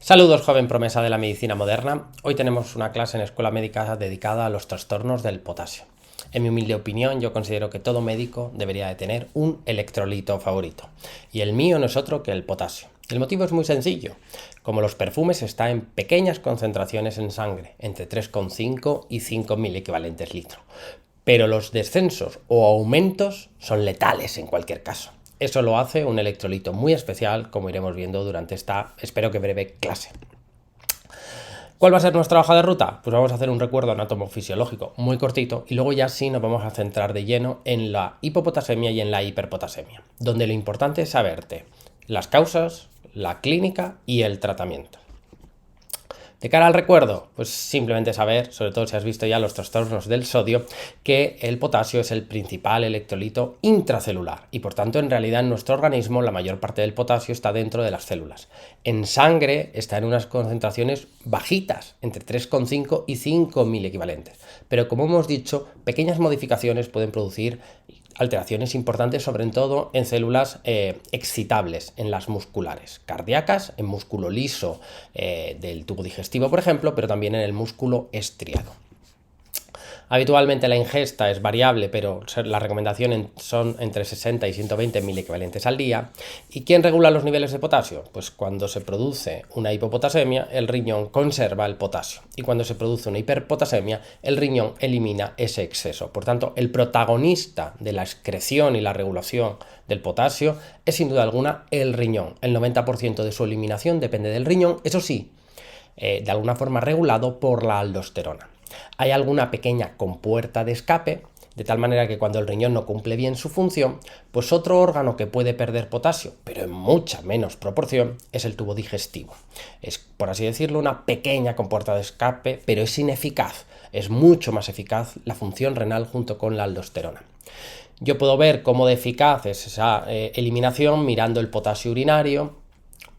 Saludos, joven promesa de la medicina moderna. Hoy tenemos una clase en Escuela Médica dedicada a los trastornos del potasio. En mi humilde opinión, yo considero que todo médico debería de tener un electrolito favorito. Y el mío no es otro que el potasio. El motivo es muy sencillo. Como los perfumes, está en pequeñas concentraciones en sangre, entre 3,5 y 5.000 equivalentes litro. Pero los descensos o aumentos son letales en cualquier caso. Eso lo hace un electrolito muy especial, como iremos viendo durante esta, espero que breve, clase. ¿Cuál va a ser nuestra hoja de ruta? Pues vamos a hacer un recuerdo anatomofisiológico muy cortito y luego ya sí nos vamos a centrar de lleno en la hipopotasemia y en la hiperpotasemia, donde lo importante es saberte las causas, la clínica y el tratamiento. De cara al recuerdo, pues simplemente saber, sobre todo si has visto ya los trastornos del sodio, que el potasio es el principal electrolito intracelular y por tanto en realidad en nuestro organismo la mayor parte del potasio está dentro de las células. En sangre está en unas concentraciones bajitas, entre 3,5 y 5.000 equivalentes, pero como hemos dicho, pequeñas modificaciones pueden producir alteraciones importantes, sobre todo en células excitables, en las musculares, cardíacas, en músculo liso del tubo digestivo, por ejemplo, pero también en el músculo estriado. Habitualmente la ingesta es variable, pero las recomendaciones son entre 60 y 120 mil equivalentes al día. ¿Y quién regula los niveles de potasio? Pues cuando se produce una hipopotasemia, el riñón conserva el potasio. Y cuando se produce una hiperpotasemia, el riñón elimina ese exceso. Por tanto, el protagonista de la excreción y la regulación del potasio es sin duda alguna el riñón. El 90% de su eliminación depende del riñón, eso sí, de alguna forma regulado por la aldosterona. Hay alguna pequeña compuerta de escape, de tal manera que cuando el riñón no cumple bien su función, pues otro órgano que puede perder potasio, pero en mucha menos proporción, es el tubo digestivo. Es, por así decirlo, una pequeña compuerta de escape, pero es ineficaz. Es mucho más eficaz la función renal junto con la aldosterona. Yo puedo ver cómo de eficaz es esa eliminación mirando el potasio urinario,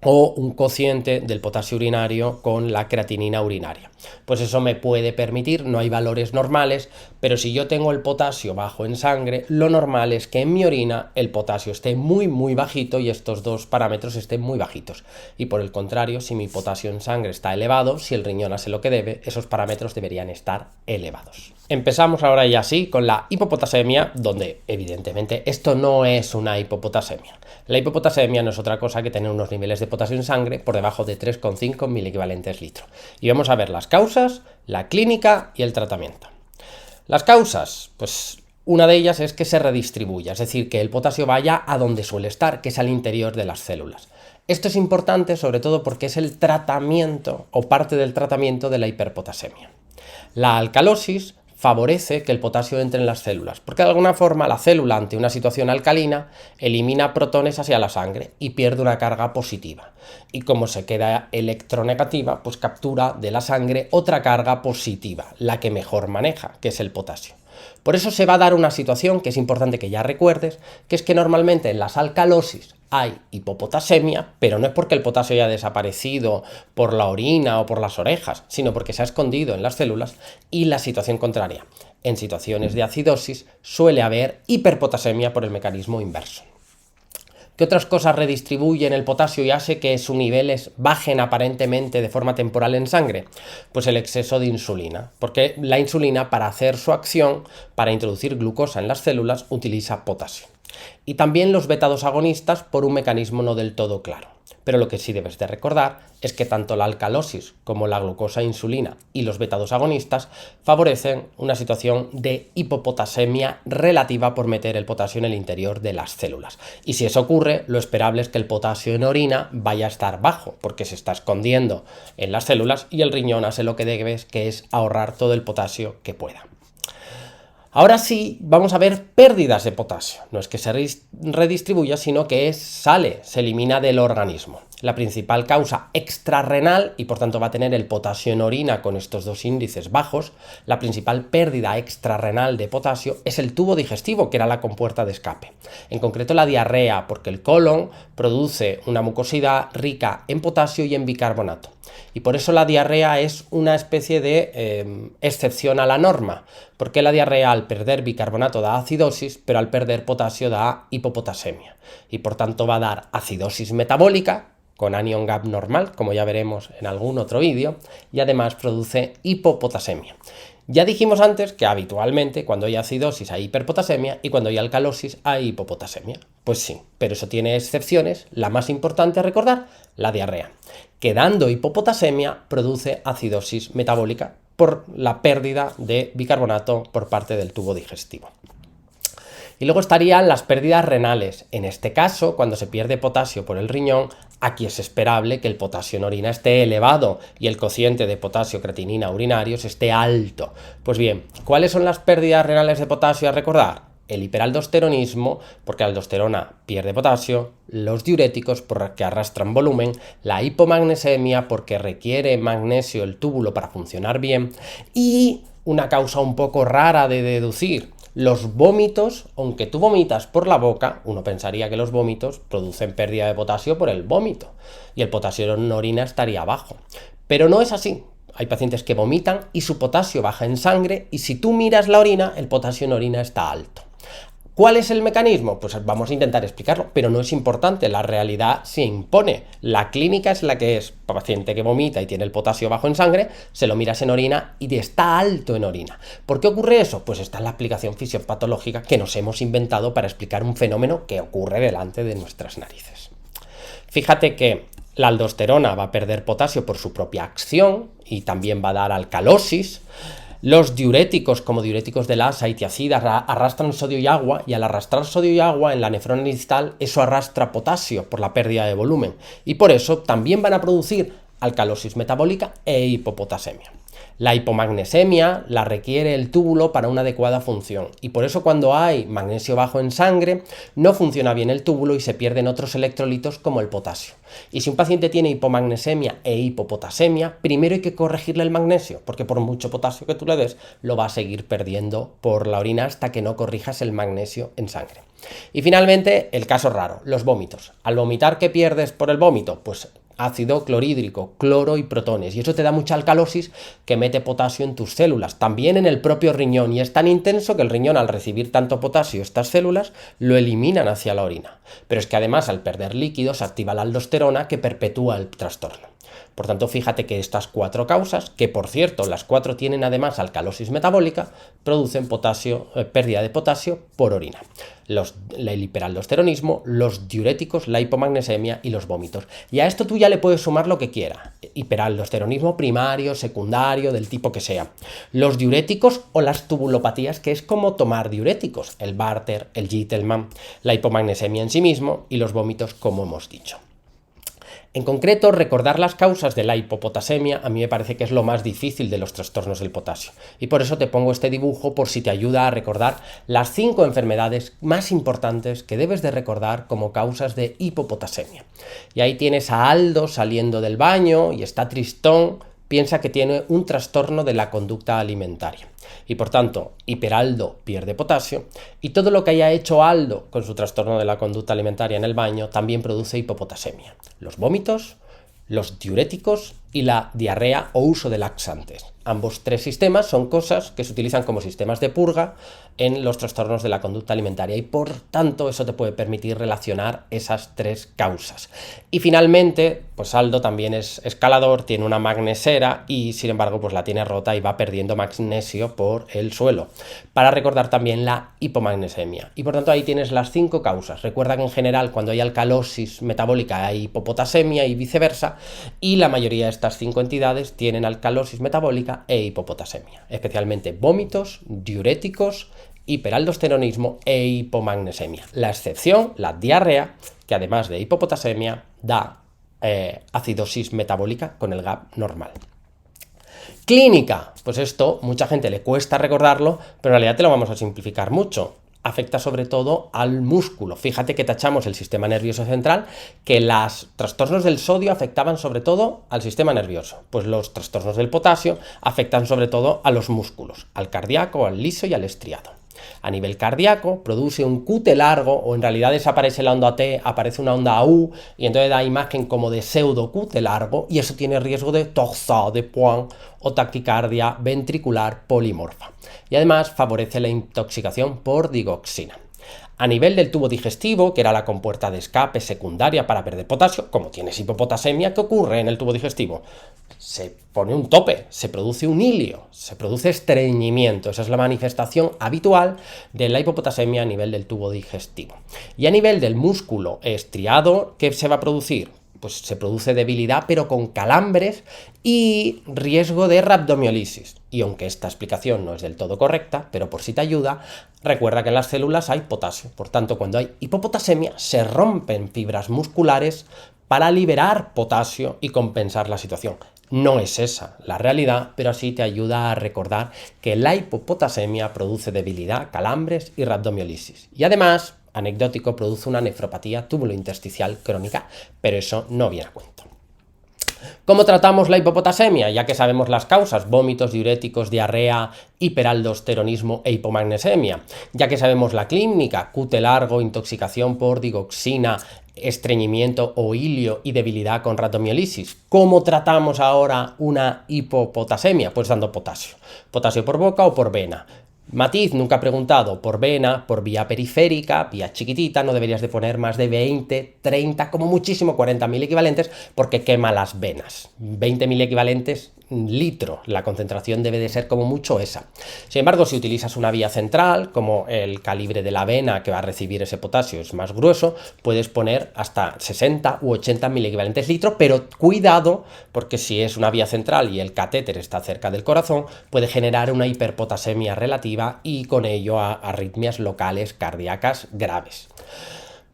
o un cociente del potasio urinario con la creatinina urinaria. Pues eso me puede permitir, no hay valores normales, pero si yo tengo el potasio bajo en sangre, lo normal es que en mi orina el potasio esté muy bajito y estos dos parámetros estén muy bajitos. Y por el contrario, si mi potasio en sangre está elevado, si el riñón hace lo que debe, esos parámetros deberían estar elevados. Empezamos ahora ya sí con la hipopotasemia, donde evidentemente esto no es una hipopotasemia. La hipopotasemia no es otra cosa que tener unos niveles de potasio en sangre por debajo de 3,5 mil equivalentes litro. Y vamos a ver las causas, la clínica y el tratamiento. Las causas, pues una de ellas es que se redistribuya, es decir, que el potasio vaya a donde suele estar, que es al interior de las células. Esto es importante sobre todo porque es el tratamiento o parte del tratamiento de la hiperpotasemia. La alcalosis favorece que el potasio entre en las células, porque de alguna forma la célula ante una situación alcalina elimina protones hacia la sangre y pierde una carga positiva. Y como se queda electronegativa, pues captura de la sangre otra carga positiva, la que mejor maneja, que es el potasio. Por eso se va a dar una situación que es importante que ya recuerdes, que es que normalmente en las alcalosis hay hipopotasemia, pero no es porque el potasio haya desaparecido por la orina o por las orejas, sino porque se ha escondido en las células, y la situación contraria. En situaciones de acidosis suele haber hiperpotasemia por el mecanismo inverso. ¿Qué otras cosas redistribuyen el potasio y hace que sus niveles bajen aparentemente de forma temporal en sangre? Pues el exceso de insulina, porque la insulina, para hacer su acción, para introducir glucosa en las células, utiliza potasio. Y también los beta-2 agonistas por un mecanismo no del todo claro. Pero lo que sí debes de recordar es que tanto la alcalosis como la glucosa insulina y los beta-2 agonistas favorecen una situación de hipopotasemia relativa por meter el potasio en el interior de las células. Y si eso ocurre, lo esperable es que el potasio en orina vaya a estar bajo, porque se está escondiendo en las células y el riñón hace lo que debe, que es ahorrar todo el potasio que pueda. Ahora sí, vamos a ver pérdidas de potasio. No es que se redistribuya, sino que se elimina del organismo. La principal causa extrarrenal, y por tanto va a tener el potasio en orina con estos dos índices bajos, la principal pérdida extrarrenal de potasio es el tubo digestivo, que era la compuerta de escape. En concreto la diarrea, porque el colon produce una mucosidad rica en potasio y en bicarbonato. Y por eso la diarrea es una especie de excepción a la norma, porque la diarrea al perder bicarbonato da acidosis, pero al perder potasio da hipopotasemia. Y por tanto va a dar acidosis metabólica, con anion gap normal, como ya veremos en algún otro vídeo, y además produce hipopotasemia. Ya dijimos antes que habitualmente cuando hay acidosis hay hiperpotasemia y cuando hay alcalosis hay hipopotasemia. Pues sí, pero eso tiene excepciones. La más importante a recordar, la diarrea. Que dando hipopotasemia produce acidosis metabólica por la pérdida de bicarbonato por parte del tubo digestivo. Y luego estarían las pérdidas renales. En este caso, cuando se pierde potasio por el riñón, aquí es esperable que el potasio en orina esté elevado y el cociente de potasio-creatinina urinarios esté alto. Pues bien, ¿cuáles son las pérdidas renales de potasio a recordar? El hiperaldosteronismo, porque la aldosterona pierde potasio, los diuréticos, porque arrastran volumen, la hipomagnesemia, porque requiere magnesio el túbulo para funcionar bien, y una causa un poco rara de deducir, los vómitos. Aunque tú vomitas por la boca, uno pensaría que los vómitos producen pérdida de potasio por el vómito y el potasio en orina estaría bajo, pero no es así. Hay pacientes que vomitan y su potasio baja en sangre, y si tú miras la orina, el potasio en orina está alto. ¿Cuál es el mecanismo? Pues vamos a intentar explicarlo, pero no es importante, la realidad se impone. La clínica es la que es. Paciente que vomita y tiene el potasio bajo en sangre, se lo miras en orina y está alto en orina. ¿Por qué ocurre eso? Pues está en la aplicación fisiopatológica que nos hemos inventado para explicar un fenómeno que ocurre delante de nuestras narices. Fíjate que la aldosterona va a perder potasio por su propia acción y también va a dar alcalosis. Los diuréticos, como diuréticos de asa y tiacida, arrastran sodio y agua, y al arrastrar sodio y agua en la nefrona distal, eso arrastra potasio por la pérdida de volumen, y por eso también van a producir alcalosis metabólica e hipopotasemia. La hipomagnesemia la requiere el túbulo para una adecuada función, y por eso cuando hay magnesio bajo en sangre no funciona bien el túbulo y se pierden otros electrolitos como el potasio. Y si un paciente tiene hipomagnesemia e hipopotasemia, primero hay que corregirle el magnesio, porque por mucho potasio que tú le des, lo va a seguir perdiendo por la orina hasta que no corrijas el magnesio en sangre. Y finalmente, el caso raro, los vómitos. Al vomitar, ¿qué pierdes por el vómito? Pues ácido clorhídrico, cloro y protones, y eso te da mucha alcalosis que mete potasio en tus células, también en el propio riñón, y es tan intenso que el riñón, al recibir tanto potasio, estas células lo eliminan hacia la orina. Pero es que además, al perder líquidos, activa la aldosterona que perpetúa el trastorno. Por tanto, fíjate que estas 4 causas, que por cierto las 4 tienen además alcalosis metabólica, producen pérdida de potasio por orina. El hiperaldosteronismo, los diuréticos, la hipomagnesemia y los vómitos. Y a esto tú ya le puedes sumar lo que quieras. Hiperaldosteronismo primario, secundario, del tipo que sea. Los diuréticos o las tubulopatías, que es como tomar diuréticos, el Barter, el Gitelman, la hipomagnesemia en sí mismo y los vómitos, como hemos dicho. En concreto, recordar las causas de la hipopotasemia a mí me parece que es lo más difícil de los trastornos del potasio, y por eso te pongo este dibujo por si te ayuda a recordar las 5 enfermedades más importantes que debes de recordar como causas de hipopotasemia. Y ahí tienes a Aldo saliendo del baño y está tristón, piensa que tiene un trastorno de la conducta alimentaria. Y por tanto, hiperaldo pierde potasio, y todo lo que haya hecho Aldo con su trastorno de la conducta alimentaria en el baño también produce hipopotasemia. Los vómitos, los diuréticos y la diarrea o uso de laxantes. Ambos 3 sistemas son cosas que se utilizan como sistemas de purga en los trastornos de la conducta alimentaria, y por tanto eso te puede permitir relacionar esas 3 causas. Y finalmente, pues Aldo también es escalador, tiene una magnesera y sin embargo pues la tiene rota y va perdiendo magnesio por el suelo. Para recordar también la hipomagnesemia. Y por tanto ahí tienes las 5 causas. Recuerda que en general cuando hay alcalosis metabólica hay hipopotasemia y viceversa, y la mayoría de estas 5 entidades tienen alcalosis metabólica e hipopotasemia, especialmente vómitos, diuréticos, hiperaldosteronismo e hipomagnesemia. La excepción, la diarrea, que además de hipopotasemia da acidosis metabólica con el GAP normal. Clínica, pues esto mucha gente le cuesta recordarlo, pero en realidad te lo vamos a simplificar mucho. Afecta sobre todo al músculo. Fíjate que tachamos el sistema nervioso central, que los trastornos del sodio afectaban sobre todo al sistema nervioso. Pues los trastornos del potasio afectan sobre todo a los músculos, al cardíaco, al liso y al estriado. A nivel cardíaco produce un QT largo, o en realidad desaparece la onda T, aparece una onda AU, y entonces da imagen como de pseudo QT largo, y eso tiene riesgo de torsade de Points o taquicardia ventricular polimorfa. Y además favorece la intoxicación por digoxina. A nivel del tubo digestivo, que era la compuerta de escape secundaria para perder potasio, como tienes hipopotasemia, ¿qué ocurre en el tubo digestivo? Se pone un tope, se produce un hilio, se produce estreñimiento. Esa es la manifestación habitual de la hipopotasemia a nivel del tubo digestivo. Y a nivel del músculo estriado, ¿qué se va a producir? Pues se produce debilidad, pero con calambres y riesgo de rhabdomiolisis. Y aunque esta explicación no es del todo correcta, pero por si te ayuda, recuerda que en las células hay potasio. Por tanto, cuando hay hipopotasemia, se rompen fibras musculares para liberar potasio y compensar la situación. No es esa la realidad, pero así te ayuda a recordar que la hipopotasemia produce debilidad, calambres y rhabdomiolisis. Y además, anecdótico, produce una nefropatía tubulointersticial crónica, pero eso no viene a cuento. ¿Cómo tratamos la hipopotasemia? Ya que sabemos las causas: vómitos, diuréticos, diarrea, hiperaldosteronismo e hipomagnesemia. Ya que sabemos la clínica: QT largo, intoxicación por digoxina, estreñimiento o hilio y debilidad con rhabdomiolisis. ¿Cómo tratamos ahora una hipopotasemia? Pues dando potasio. Potasio por boca o por vena. Matiz, nunca he preguntado, por vena, por vía periférica, vía chiquitita, no deberías de poner más de 20, 30, como muchísimo 40 mil equivalentes, porque quema las venas. 20 mil equivalentes, litro, la concentración debe de ser como mucho esa. Sin embargo, si utilizas una vía central, como el calibre de la vena que va a recibir ese potasio es más grueso, puedes poner hasta 60 u 80 mil equivalentes litro, pero cuidado, porque si es una vía central y el catéter está cerca del corazón, puede generar una hiperpotasemia relativa y con ello a arritmias locales cardíacas graves.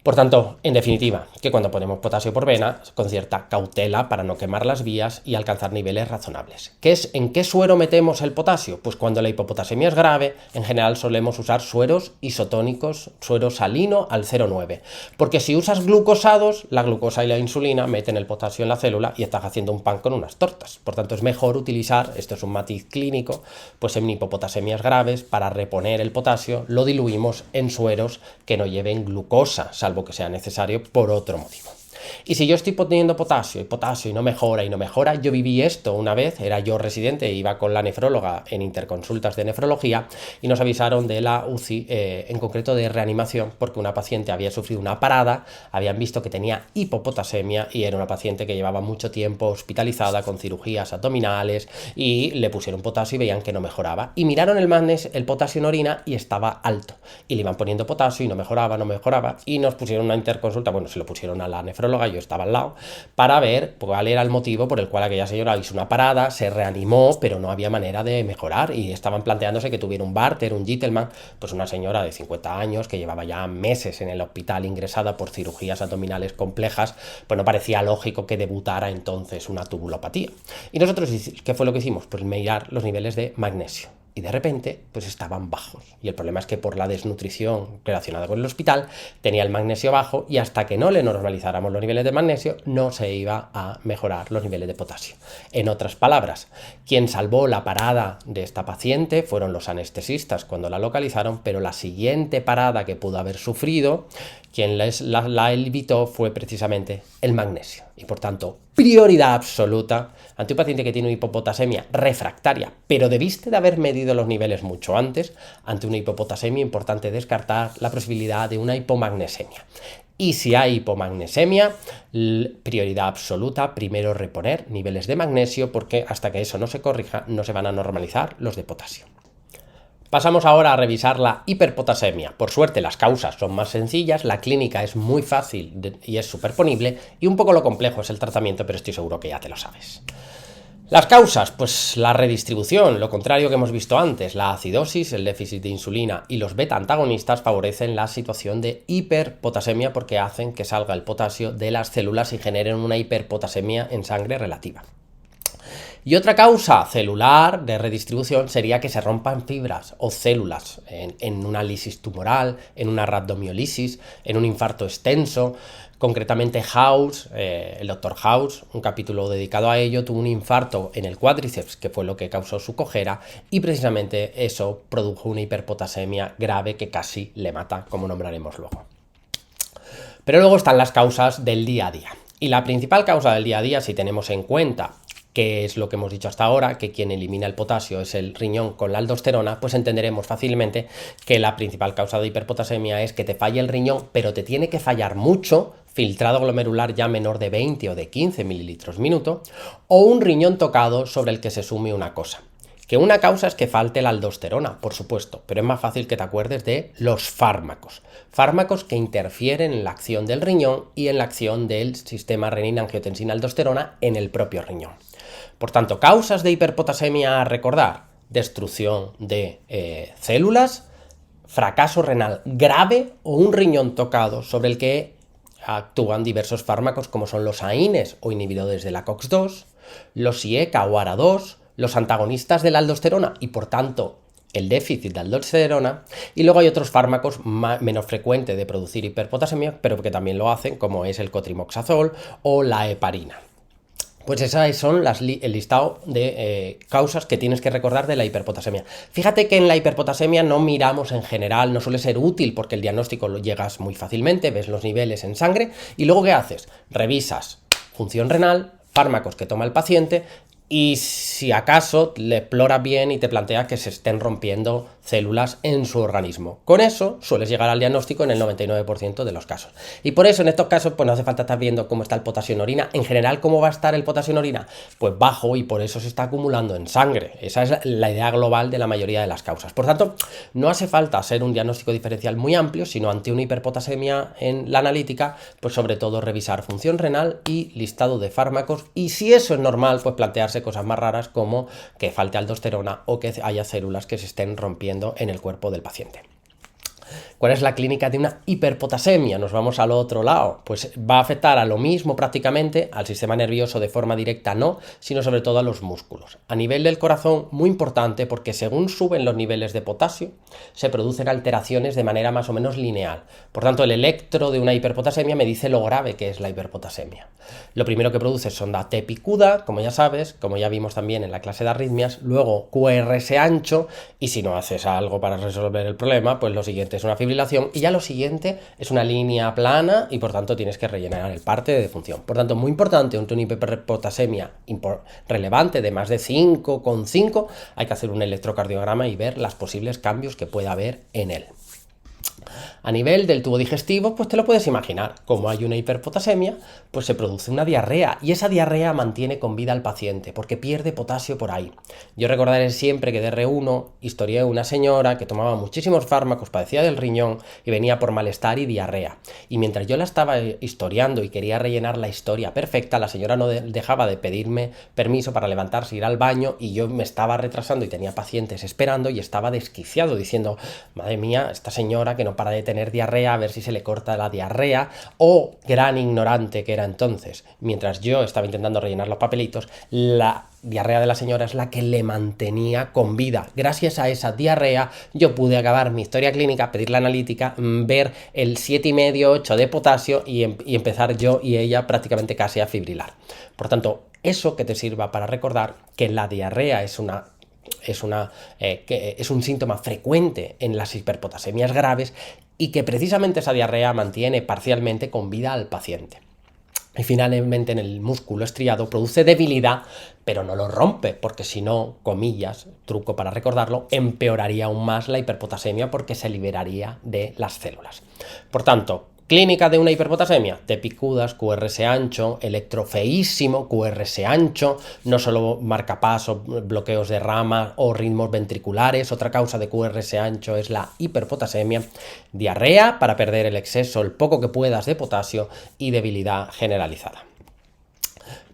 Por tanto, en definitiva, que cuando ponemos potasio por vena, con cierta cautela para no quemar las vías y alcanzar niveles razonables. ¿En qué suero metemos el potasio? Pues cuando la hipopotasemia es grave, en general solemos usar sueros isotónicos, suero salino al 0,9. Porque si usas glucosados, la glucosa y la insulina meten el potasio en la célula y estás haciendo un pan con unas tortas. Por tanto, es mejor utilizar, esto es un matiz clínico, pues en hipopotasemias graves, para reponer el potasio, lo diluimos en sueros que no lleven glucosa, salvo que sea necesario por otro motivo. Y si yo estoy poniendo potasio y no mejora, yo viví esto una vez, era yo residente, iba con la nefróloga en interconsultas de nefrología y nos avisaron de la UCI, en concreto de reanimación, porque una paciente había sufrido una parada, habían visto que tenía hipopotasemia y era una paciente que llevaba mucho tiempo hospitalizada con cirugías abdominales y le pusieron potasio y veían que no mejoraba. Y miraron el potasio en orina y estaba alto. Y le iban poniendo potasio y no mejoraba y nos pusieron una interconsulta, bueno, se lo pusieron a la nefróloga, yo estaba al lado, para ver cuál era el motivo por el cual aquella señora hizo una parada, se reanimó, pero no había manera de mejorar y estaban planteándose que tuviera un Barter, un Gitelman, pues una señora de 50 años que llevaba ya meses en el hospital ingresada por cirugías abdominales complejas, pues no parecía lógico que debutara entonces una tubulopatía. Y nosotros, ¿qué fue lo que hicimos? Pues mirar los niveles de magnesio. Y de repente, pues estaban bajos. Y el problema es que por la desnutrición relacionada con el hospital, tenía el magnesio bajo y hasta que no le normalizáramos los niveles de magnesio, no se iba a mejorar los niveles de potasio. En otras palabras, quien salvó la parada de esta paciente fueron los anestesistas cuando la localizaron, pero la siguiente parada que pudo haber sufrido, quien la evitó fue precisamente el magnesio. Y por tanto, prioridad absoluta ante un paciente que tiene una hipopotasemia refractaria, pero debiste de haber medido los niveles mucho antes. Ante una hipopotasemia, importante descartar la posibilidad de una hipomagnesemia. Y si hay hipomagnesemia, prioridad absoluta, primero reponer niveles de magnesio, porque hasta que eso no se corrija, no se van a normalizar los de potasio. Pasamos ahora a revisar la hiperpotasemia. Por suerte las causas son más sencillas, la clínica es muy fácil y es superponible, y un poco lo complejo es el tratamiento, pero estoy seguro que ya te lo sabes. Las causas, pues la redistribución, lo contrario que hemos visto antes, la acidosis, el déficit de insulina y los beta antagonistas favorecen la situación de hiperpotasemia porque hacen que salga el potasio de las células y generen una hiperpotasemia en sangre relativa. Y otra causa celular de redistribución sería que se rompan fibras o células en una lisis tumoral, en una rhabdomiolisis, en un infarto extenso. Concretamente House, el doctor House, un capítulo dedicado a ello, tuvo un infarto en el cuádriceps, que fue lo que causó su cojera, y precisamente eso produjo una hiperpotasemia grave que casi le mata, como nombraremos luego. Pero luego están las causas del día a día. Y la principal causa del día a día, si tenemos en cuenta que es lo que hemos dicho hasta ahora, que quien elimina el potasio es el riñón con la aldosterona, pues entenderemos fácilmente que la principal causa de hiperpotasemia es que te falle el riñón, pero te tiene que fallar mucho, filtrado glomerular ya menor de 20 o de 15 mililitros minuto, o un riñón tocado sobre el que se sume una cosa. Que una causa es que falte la aldosterona, por supuesto, pero es más fácil que te acuerdes de los fármacos. Fármacos que interfieren en la acción del riñón y en la acción del sistema renina-angiotensina-aldosterona en el propio riñón. Por tanto, causas de hiperpotasemia a recordar: destrucción de células, fracaso renal grave o un riñón tocado sobre el que actúan diversos fármacos como son los AINES o inhibidores de la COX-2, los IECA o ARA2, los antagonistas de la aldosterona y por tanto el déficit de aldosterona, y luego hay otros fármacos menos frecuentes de producir hiperpotasemia, pero que también lo hacen, como es el cotrimoxazol o la heparina. Pues esas son el listado de causas que tienes que recordar de la hiperpotasemia. Fíjate que en la hiperpotasemia no miramos en general, no suele ser útil porque el diagnóstico lo llegas muy fácilmente, ves los niveles en sangre y luego ¿qué haces? Revisas función renal, fármacos que toma el paciente y si acaso le exploras bien y te planteas que se estén rompiendo células en su organismo. Con eso sueles llegar al diagnóstico en el 99% de los casos. Y por eso en estos casos pues no hace falta estar viendo cómo está el potasio en orina. En general, ¿cómo va a estar el potasio en orina? Pues bajo, y por eso se está acumulando en sangre. Esa es la idea global de la mayoría de las causas. Por tanto, no hace falta hacer un diagnóstico diferencial muy amplio, sino ante una hiperpotasemia en la analítica, pues sobre todo revisar función renal y listado de fármacos. Y si eso es normal, pues plantearse cosas más raras como que falte aldosterona o que haya células que se estén rompiendo en el cuerpo del paciente. ¿Cuál es la clínica de una hiperpotasemia? Nos vamos al otro lado. Pues va a afectar a lo mismo prácticamente, al sistema nervioso de forma directa no, sino sobre todo a los músculos. A nivel del corazón, muy importante, porque según suben los niveles de potasio, se producen alteraciones de manera más o menos lineal. Por tanto, el electro de una hiperpotasemia me dice lo grave que es la hiperpotasemia. Lo primero que produce es sonda T picuda, como ya sabes, como ya vimos también en la clase de arritmias, luego QRS ancho, y si no haces algo para resolver el problema, pues lo siguiente es una fibrilación, y ya lo siguiente es una línea plana y por tanto tienes que rellenar el parte de defunción. Por tanto, muy importante, una hiperpotasemia relevante de más de 5,5, hay que hacer un electrocardiograma y ver los posibles cambios que pueda haber en él. A nivel del tubo digestivo, pues te lo puedes imaginar, como hay una hiperpotasemia, pues se produce una diarrea y esa diarrea mantiene con vida al paciente porque pierde potasio por ahí. Yo recordaré siempre que de R1 historié una señora que tomaba muchísimos fármacos, padecía del riñón y venía por malestar y diarrea. Y mientras yo la estaba historiando y quería rellenar la historia perfecta, la señora no dejaba de pedirme permiso para levantarse e ir al baño y yo me estaba retrasando y tenía pacientes esperando y estaba desquiciado diciendo, madre mía, esta señora que no para de tener diarrea, a ver si se le corta la diarrea, o gran ignorante que era entonces. Mientras yo estaba intentando rellenar los papelitos, la diarrea de la señora es la que le mantenía con vida. Gracias a esa diarrea yo pude acabar mi historia clínica, pedir la analítica, ver el 7,5, 8 de potasio y empezar yo y ella prácticamente casi a fibrilar. Por tanto, eso que te sirva para recordar que la diarrea es un síntoma frecuente en las hiperpotasemias graves y que precisamente esa diarrea mantiene parcialmente con vida al paciente. Y finalmente en el músculo estriado produce debilidad, pero no lo rompe, porque si no, comillas, truco para recordarlo, empeoraría aún más la hiperpotasemia porque se liberaría de las células. Por tanto, clínica de una hiperpotasemia: T picudas, QRS ancho, electrofeísimo, QRS ancho, no solo marcapasos, bloqueos de rama o ritmos ventriculares. Otra causa de QRS ancho es la hiperpotasemia, diarrea para perder el exceso, el poco que puedas de potasio y debilidad generalizada.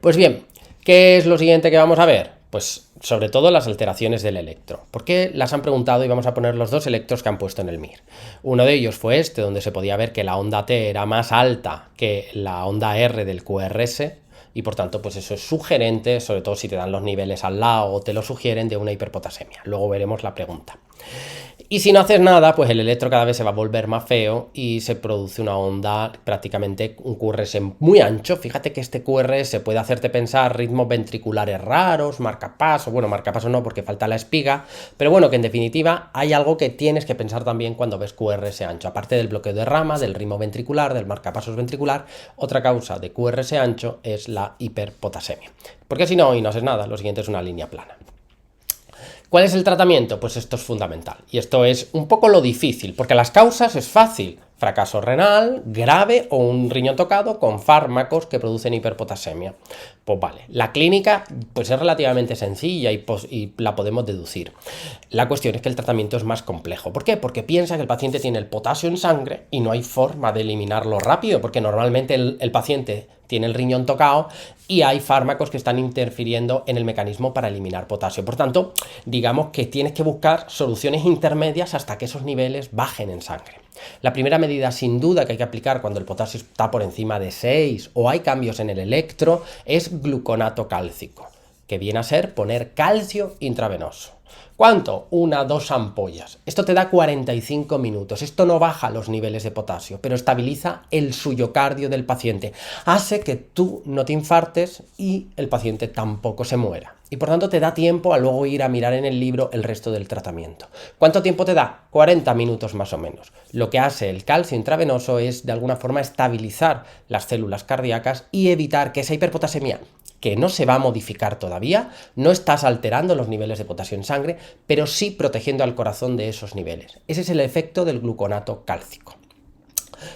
Pues bien, ¿qué es lo siguiente que vamos a ver? Pues sobre todo las alteraciones del electro. ¿Por qué las han preguntado? Y vamos a poner los dos electros que han puesto en el MIR. Uno de ellos fue este, donde se podía ver que la onda T era más alta que la onda R del QRS, y por tanto pues eso es sugerente, sobre todo si te dan los niveles al lado o te lo sugieren, de una hiperpotasemia. Luego veremos la pregunta. Y si no haces nada, pues el electro cada vez se va a volver más feo y se produce una onda, prácticamente un QRS muy ancho. Fíjate que este QRS puede hacerte pensar ritmos ventriculares raros, marcapasos, bueno, marcapasos no porque falta la espiga, pero bueno, que en definitiva hay algo que tienes que pensar también cuando ves QRS ancho. Aparte del bloqueo de rama, del ritmo ventricular, del marcapasos ventricular, otra causa de QRS ancho es la hiperpotasemia. Porque si no, y no haces nada, lo siguiente es una línea plana. ¿Cuál es el tratamiento? Pues esto es fundamental. Y esto es un poco lo difícil, porque las causas es fácil. Fracaso renal, grave o un riñón tocado con fármacos que producen hiperpotasemia. Pues vale, la clínica pues es relativamente sencilla y la podemos deducir. La cuestión es que el tratamiento es más complejo. ¿Por qué? Porque piensa que el paciente tiene el potasio en sangre y no hay forma de eliminarlo rápido, porque normalmente el paciente tiene el riñón tocado y hay fármacos que están interfiriendo en el mecanismo para eliminar potasio. Por tanto, digamos que tienes que buscar soluciones intermedias hasta que esos niveles bajen en sangre. La primera medida sin duda que hay que aplicar cuando el potasio está por encima de 6 o hay cambios en el electro es gluconato cálcico, que viene a ser poner calcio intravenoso. ¿Cuánto? 1 o 2 ampollas. Esto te da 45 minutos. Esto no baja los niveles de potasio, pero estabiliza el suyocardio del paciente. Hace que tú no te infartes y el paciente tampoco se muera. Y por tanto te da tiempo a luego ir a mirar en el libro el resto del tratamiento. ¿Cuánto tiempo te da? 40 minutos más o menos. Lo que hace el calcio intravenoso es de alguna forma estabilizar las células cardíacas y evitar que esa hiperpotasemia, que no se va a modificar todavía, no estás alterando los niveles de potasio en sangre, pero sí protegiendo al corazón de esos niveles. Ese es el efecto del gluconato cálcico.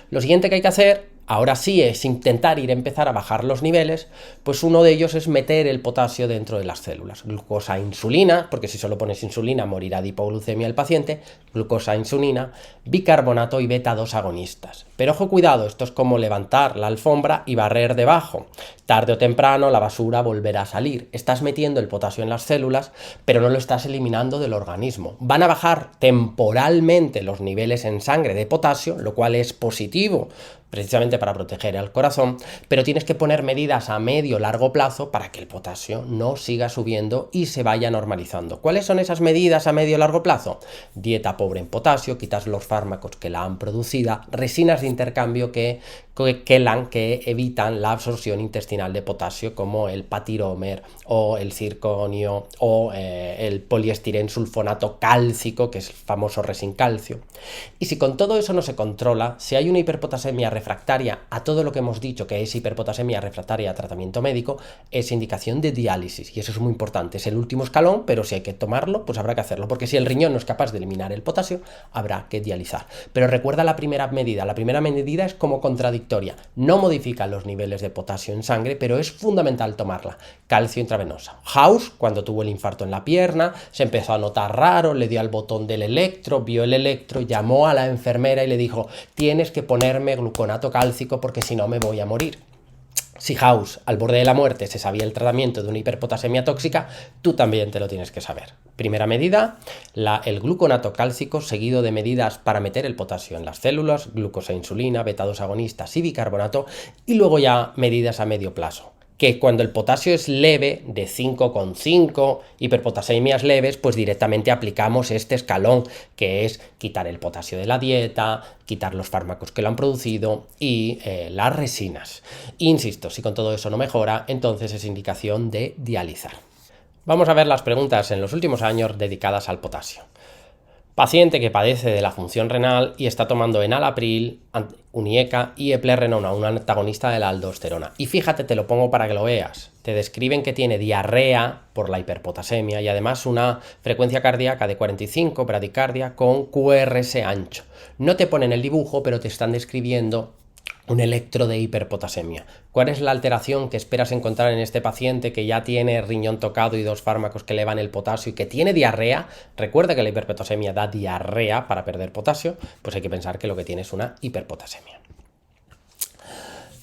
Lo siguiente que hay que hacer, ahora sí, es intentar empezar a bajar los niveles, pues uno de ellos es meter el potasio dentro de las células. Glucosa insulina, porque si solo pones insulina morirá de hipoglucemia el paciente, glucosa insulina, bicarbonato y beta-2 agonistas. Pero ojo, cuidado, esto es como levantar la alfombra y barrer debajo. Tarde o temprano la basura volverá a salir. Estás metiendo el potasio en las células, pero no lo estás eliminando del organismo. Van a bajar temporalmente los niveles en sangre de potasio, lo cual es positivo, precisamente para proteger al corazón, pero tienes que poner medidas a medio largo plazo para que el potasio no siga subiendo y se vaya normalizando. ¿Cuáles son esas medidas a medio largo plazo? Dieta pobre en potasio, quitas los fármacos que la han producida, resinas de intercambio que evitan la absorción intestinal de potasio, como el patiromer o el circonio o el poliestireno sulfonato cálcico, que es el famoso resincalcio. Y si con todo eso no se controla, si hay una hiperpotasemia refractaria a todo lo que hemos dicho que es hiperpotasemia refractaria a tratamiento médico, es indicación de diálisis, y eso es muy importante, es el último escalón, pero si hay que tomarlo, pues habrá que hacerlo, porque si el riñón no es capaz de eliminar el potasio, habrá que dializar. Pero recuerda la primera medida es como contradictoria, no modifica los niveles de potasio en sangre, pero es fundamental tomarla. Calcio intravenosa. House, cuando tuvo el infarto en la pierna, se empezó a notar raro, le dio al botón del electro, vio el electro, llamó a la enfermera y le dijo: tienes que ponerme gluconato cálcico porque si no me voy a morir. Si House, al borde de la muerte, se sabía el tratamiento de una hiperpotasemia tóxica, tú también te lo tienes que saber. Primera medida, el gluconato cálcico, seguido de medidas para meter el potasio en las células, glucosa insulina, beta-2 agonistas y bicarbonato, y luego ya medidas a medio plazo, que cuando el potasio es leve, de 5,5, hiperpotasemias leves, pues directamente aplicamos este escalón, que es quitar el potasio de la dieta, quitar los fármacos que lo han producido y las resinas. Insisto, si con todo eso no mejora, entonces es indicación de dializar. Vamos a ver las preguntas en los últimos años dedicadas al potasio. Paciente que padece de la función renal y está tomando enalapril, Unieca y eplerenona, un antagonista de la aldosterona. Y fíjate, te lo pongo para que lo veas. Te describen que tiene diarrea por la hiperpotasemia y además una frecuencia cardíaca de 45, bradicardia, con QRS ancho. No te ponen el dibujo, pero te están describiendo un electro de hiperpotasemia. ¿Cuál es la alteración que esperas encontrar en este paciente que ya tiene riñón tocado y 2 fármacos que elevan el potasio y que tiene diarrea? Recuerda que la hiperpotasemia da diarrea para perder potasio, pues hay que pensar que lo que tiene es una hiperpotasemia.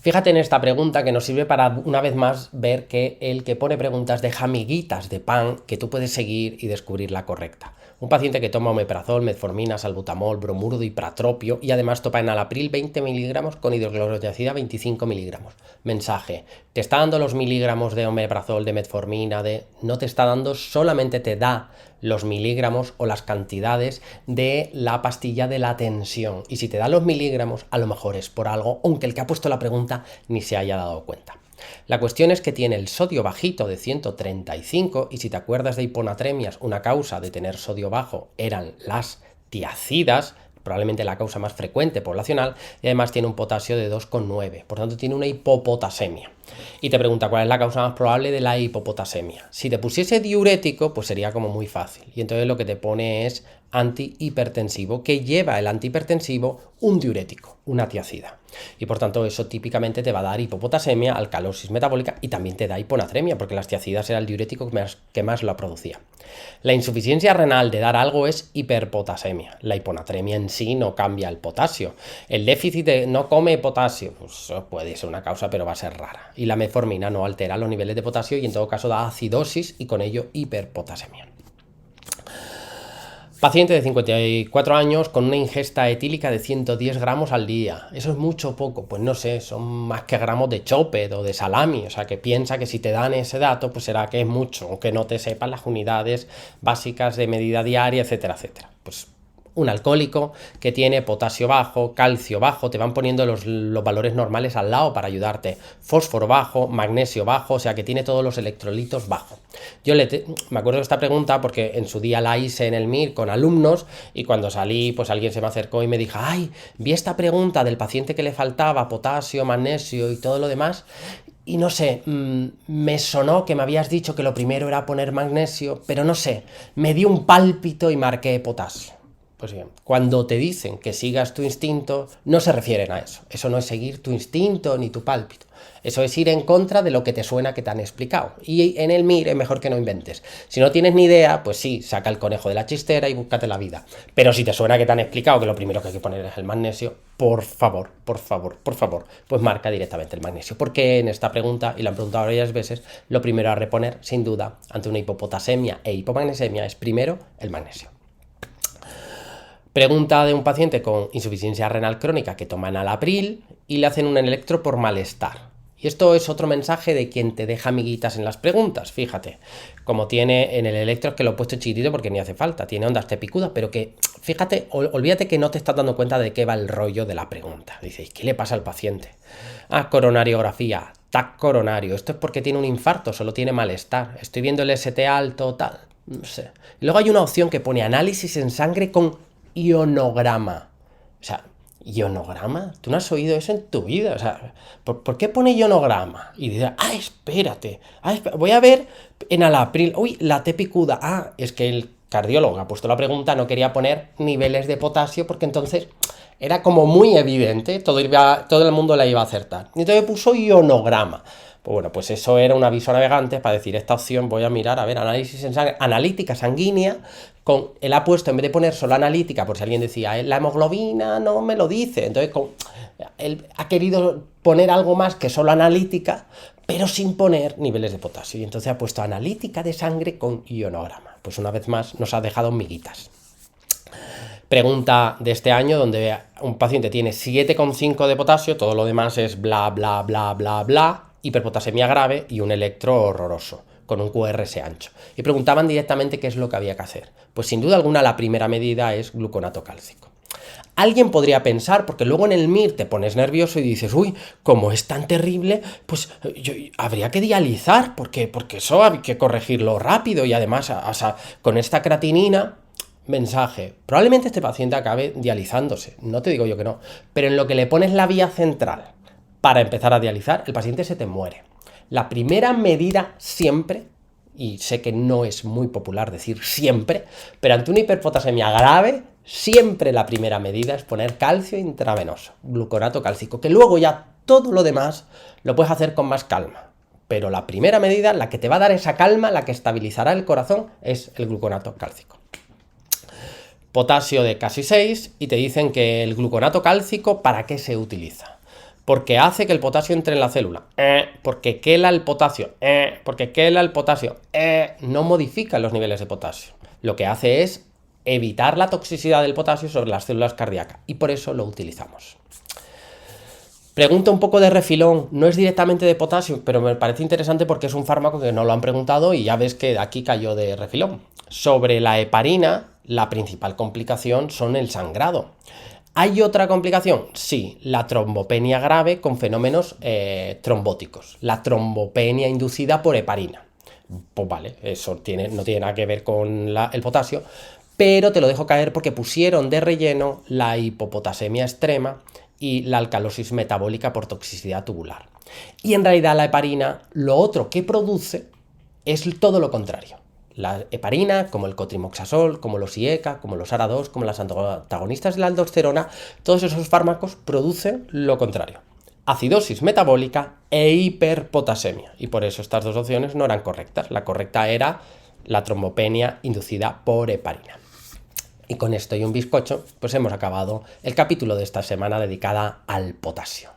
Fíjate en esta pregunta que nos sirve para, una vez más, ver que el que pone preguntas deja miguitas de pan que tú puedes seguir y descubrir la correcta. Un paciente que toma omeprazol, metformina, salbutamol, bromuro de ipratropio y además topa enalapril 20 miligramos con hidroclorotiazida 25 miligramos. Mensaje: te está dando los miligramos de omeprazol, de metformina, no te está dando, solamente te da los miligramos o las cantidades de la pastilla de la tensión. Y si te da los miligramos, a lo mejor es por algo, aunque el que ha puesto la pregunta ni se haya dado cuenta. La cuestión es que tiene el sodio bajito de 135 y si te acuerdas de hiponatremias, una causa de tener sodio bajo eran las tiacidas, probablemente la causa más frecuente poblacional, y además tiene un potasio de 2,9, por tanto tiene una hipopotasemia. Y te pregunta cuál es la causa más probable de la hipopotasemia. Si te pusiese diurético, pues sería como muy fácil, y entonces lo que te pone es antihipertensivo, que lleva el antihipertensivo un diurético, una tiacida. Y por tanto eso típicamente te va a dar hipopotasemia, alcalosis metabólica y también te da hiponatremia, porque las tiacidas era el diurético que más lo producía. La insuficiencia renal de dar algo es hiperpotasemia. La hiponatremia en sí no cambia el potasio. El déficit de no come potasio, pues puede ser una causa, pero va a ser rara. Y la metformina no altera los niveles de potasio y en todo caso da acidosis y con ello hiperpotasemia. Paciente de 54 años con una ingesta etílica de 110 gramos al día. ¿Eso es mucho o poco? Pues no sé, son más que gramos de choped o de salami. O sea, que piensa que si te dan ese dato, pues será que es mucho, aunque no te sepan las unidades básicas de medida diaria, etcétera, etcétera. Pues un alcohólico que tiene potasio bajo, calcio bajo, te van poniendo los valores normales al lado para ayudarte. Fósforo bajo, magnesio bajo, o sea que tiene todos los electrolitos bajos. Yo me acuerdo de esta pregunta porque en su día la hice en el MIR con alumnos y cuando salí, pues alguien se me acercó y me dijo: ay, vi esta pregunta del paciente que le faltaba potasio, magnesio y todo lo demás. Y no sé, me sonó que me habías dicho que lo primero era poner magnesio, pero no sé, me dio un pálpito y marqué potasio. Pues bien, cuando te dicen que sigas tu instinto, no se refieren a eso. Eso no es seguir tu instinto ni tu pálpito. Eso es ir en contra de lo que te suena que te han explicado. Y en el MIR es mejor que no inventes. Si no tienes ni idea, pues sí, saca el conejo de la chistera y búscate la vida. Pero si te suena que te han explicado que lo primero que hay que poner es el magnesio, por favor, pues marca directamente el magnesio. Porque en esta pregunta, y la han preguntado varias veces, lo primero a reponer, sin duda, ante una hipopotasemia e hipomagnesemia es primero el magnesio. Pregunta de un paciente con insuficiencia renal crónica que toma enalapril y le hacen un electro por malestar. Y esto es otro mensaje de quien te deja amiguitas en las preguntas. Fíjate, como tiene en el electro, es que lo he puesto chiquitito porque ni hace falta, tiene ondas tepicudas, pero que, fíjate, olvídate que no te estás dando cuenta de qué va el rollo de la pregunta. Dices, ¿qué le pasa al paciente? Ah, coronariografía, TAC coronario, esto es porque tiene un infarto, solo tiene malestar, estoy viendo el ST alto, tal, no sé. Y luego hay una opción que pone análisis en sangre con ionograma. O sea, ¿ionograma? ¿Tú no has oído eso en tu vida? O sea, ¿por qué pone ionograma? Y dices, espérate, voy a ver enalapril. Uy, la T picuda. Es que el cardiólogo ha puesto la pregunta, no quería poner niveles de potasio porque entonces era como muy evidente, todo el mundo la iba a acertar. Y entonces puso ionograma. Pues bueno, pues eso era un aviso a navegantes para decir, esta opción voy a mirar, a ver, análisis en sangre, analítica sanguínea, él ha puesto, en vez de poner solo analítica, por si alguien decía, la hemoglobina no me lo dice, entonces él ha querido poner algo más que solo analítica, pero sin poner niveles de potasio, y entonces ha puesto analítica de sangre con ionograma. Pues una vez más nos ha dejado miguitas. Pregunta de este año donde un paciente tiene 7,5 de potasio, todo lo demás es bla, bla, bla, bla, bla, hiperpotasemia grave y un electro horroroso, con un QRS ancho. Y preguntaban directamente qué es lo que había que hacer. Pues sin duda alguna la primera medida es gluconato cálcico. Alguien podría pensar, porque luego en el MIR te pones nervioso y dices, uy, como es tan terrible, pues habría que dializar, porque eso hay que corregirlo rápido y además con esta creatinina. Mensaje, probablemente este paciente acabe dializándose, no te digo yo que no, pero en lo que le pones la vía central para empezar a dializar, el paciente se te muere. La primera medida siempre, y sé que no es muy popular decir siempre, pero ante una hiperpotasemia grave, siempre la primera medida es poner calcio intravenoso, gluconato cálcico, que luego ya todo lo demás lo puedes hacer con más calma. Pero la primera medida, la que te va a dar esa calma, la que estabilizará el corazón, es el gluconato cálcico. Potasio de casi 6 y te dicen que el gluconato cálcico, ¿para qué se utiliza? Porque hace que el potasio entre en la célula, porque quela el potasio, porque quela el potasio, no modifica los niveles de potasio. Lo que hace es evitar la toxicidad del potasio sobre las células cardíacas, y por eso lo utilizamos. Pregunta un poco de refilón, no es directamente de potasio, pero me parece interesante porque es un fármaco que no lo han preguntado y ya ves que aquí cayó de refilón. Sobre la heparina, la principal complicación son el sangrado. ¿Hay otra complicación? Sí, la trombopenia grave con fenómenos trombóticos, la trombopenia inducida por heparina. Pues vale, eso no tiene nada que ver con el potasio, pero te lo dejo caer porque pusieron de relleno la hipopotasemia extrema y la alcalosis metabólica por toxicidad tubular. Y en realidad la heparina, lo otro que produce es todo lo contrario. La heparina, como el cotrimoxazol, como los IECA, como los ARA2, como las antagonistas de la aldosterona, todos esos fármacos producen lo contrario: acidosis metabólica e hiperpotasemia. Y por eso estas dos opciones no eran correctas. La correcta era la trombopenia inducida por heparina. Y con esto y un bizcocho, pues hemos acabado el capítulo de esta semana dedicada al potasio.